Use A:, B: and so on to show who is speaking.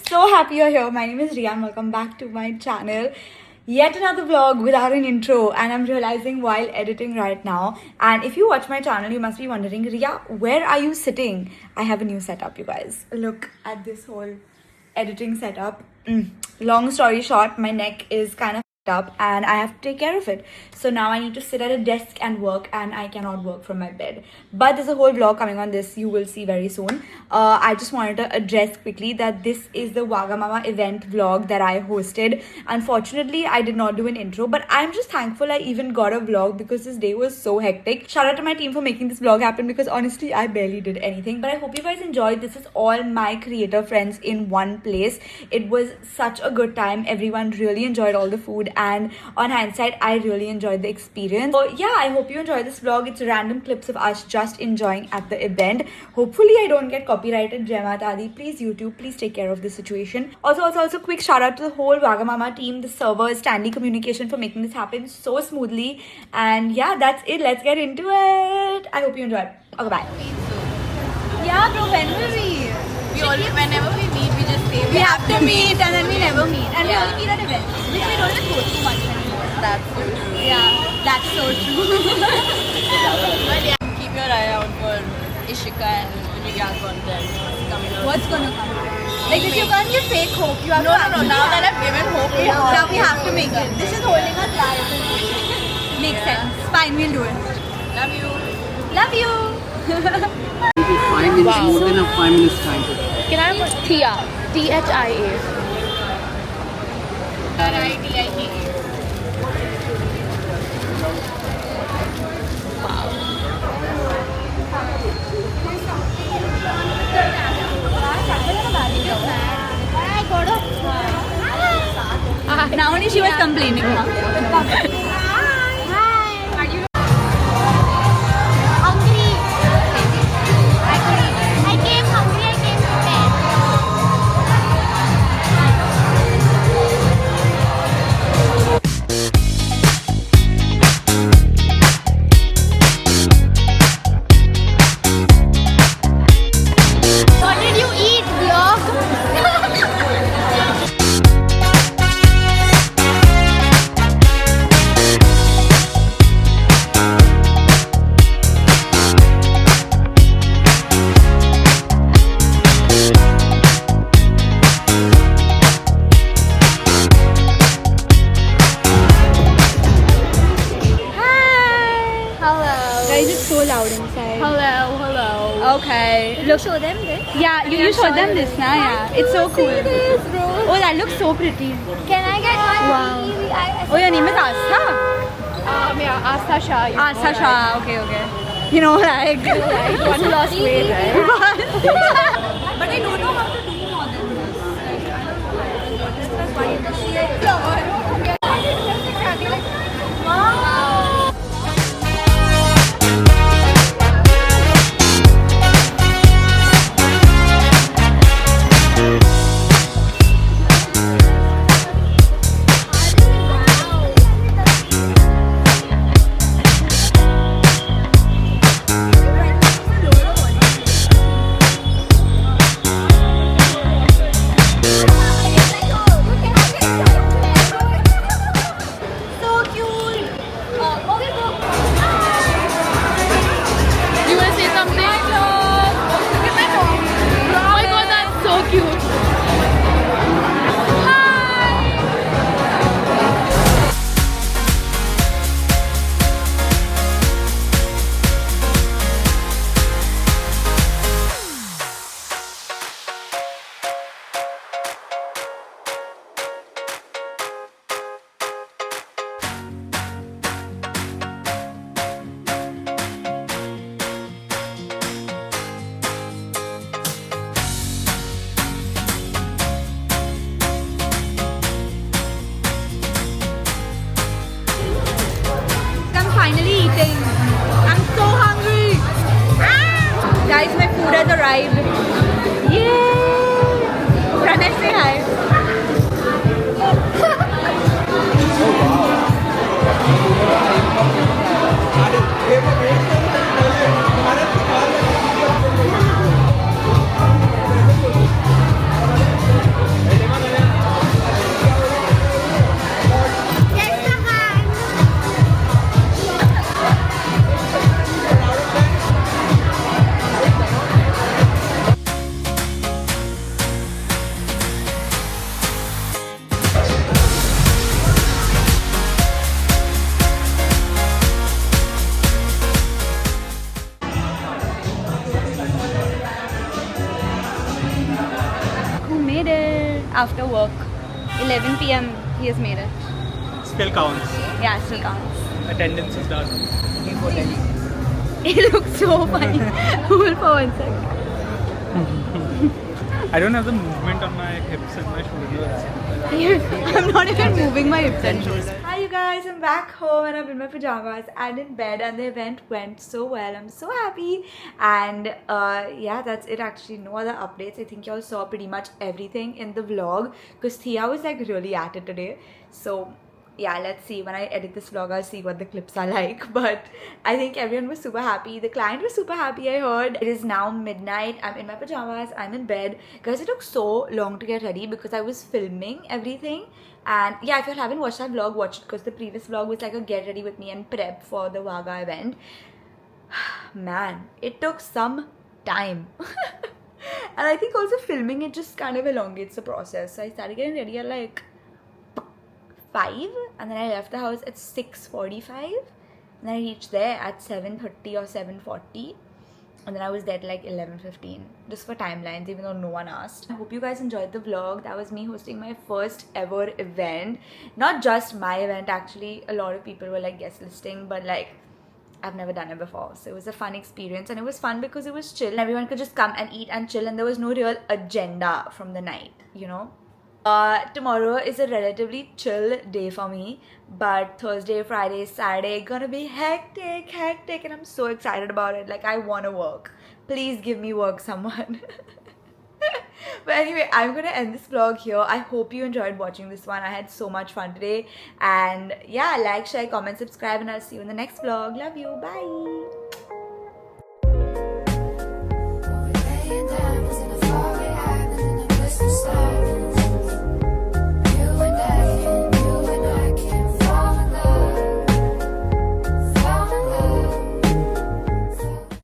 A: so happy you're here. My name is Riya and welcome back to my channel. Yet another vlog without an intro, and I'm realizing while editing right now. And if you watch my channel, you must be wondering, Riya, where are you sitting? I have a new setup, you guys. Look at this whole editing setup. Long story short, my neck is kind of up and I have to take care of it. So now I need to sit at a desk and work, and I cannot work from my bed. But there's a whole vlog coming on this, you will see very soon. I just wanted to address quickly that this is the Wagamama event vlog that I hosted. Unfortunately, I did not do an intro, but I'm just thankful I even got a vlog because this day was so hectic. Shout out to my team for making this vlog happen because honestly, I barely did anything. But I hope you guys enjoyed. This is all my creator friends in one place. It was such a good time. Everyone really enjoyed all the food, and on hindsight, I really enjoyed the experience. So yeah, I hope you enjoyed this vlog. It's random clips of us just enjoying at the event. Hopefully I don't get copyrighted. Jai Mata Di. Please YouTube, please take care of this situation. Also quick shout out to the whole Wagamama team, the servers, Stanley Communication for making this happen so smoothly. And yeah, that's it. Let's get into it. I hope you enjoyed. Okay, bye. Yeah bro, when will we?
B: Whenever we meet, we just say
A: We have to meet and then we never meet. And
B: Yeah.
A: we only meet at events, which we don't just go too much anymore.
B: That's so true.
A: Yeah, that's so true.
B: But yeah, keep your eye out for Ishika and Riya content coming out.
A: What's gonna come? Like this, you can't give fake hope. You have
B: No,
A: to
B: no, no.
A: actually
B: Now that I've given hope,
A: now we have to make it. This is holding us back. Makes
B: Yeah.
A: sense. Fine, we'll do it.
B: Love you.
A: Love you.
C: 5 minutes, more than a 5 minutes time.
D: Can I have Tia? Thia.
B: R-I-T-I-E.
A: Now only she was complaining.
D: What did you eat, vlog? Hello.
A: Guys, it's so loud inside.
D: Hello.
A: Okay. Look, show them this. Yeah, you show them this now. Yeah, it's so cool. Oh, that looks so pretty.
D: Can I get one?
A: Wow. Oh, your name is Astha?
D: Yeah, Astha Shah.
A: Astha Shah. Okay. You know, like
D: One lost weight, right?
A: But I don't know how to do more than this. That's why you
D: You want to say something? Oh my god, that's so cute.
A: I'm finally eating. I'm so hungry. Guys, my food has arrived. Yay! Pranesh, say hi. after work. 11 p.m. he has made it.
E: Still counts.
A: Yeah, still counts.
E: Attendance is done.
A: He looks so funny. Hold for 1 sec.
E: I don't have the movement on my hips and my shoulders.
A: I'm not even moving my hips and shoulders. Hi you guys, I'm back home and I'm in my pajamas and in bed, and the event went so well. I'm so happy. And yeah, that's it actually. No other updates. I think y'all saw pretty much everything in the vlog because Thea was like really at it today. So yeah, let's see. When I edit this vlog, I'll see what the clips are like. But I think everyone was super happy. The client was super happy, I heard. It is now midnight. I'm in my pajamas. I'm in bed. Guys, it took so long to get ready because I was filming everything. And yeah, if you haven't watched that vlog, watch it because the previous vlog was like a get ready with me and prep for the Vaga event. Man, it took some time. And I think also filming it just kind of elongates the process. So I started getting ready at like 5 and then I left the house at 6:45 and then I reached there at 7:30 or 7:40 and then I was there till like 11:15 just for timelines, even though no one asked. I hope you guys enjoyed the vlog. That was me hosting my first ever event. Not just my event actually, a lot of people were like guest listing, but like I've never done it before, so it was a fun experience. And it was fun because it was chill and everyone could just come and eat and chill, and there was no real agenda from the night, you know. Tomorrow is a relatively chill day for me, but Thursday, Friday, Saturday gonna be hectic, and I'm so excited about it. Like, I wanna work. Please give me work, someone. But anyway, I'm gonna end this vlog here. I hope you enjoyed watching this one. I had so much fun today. And yeah, like, share, comment, subscribe, and I'll see you in the next vlog. Love you. Bye.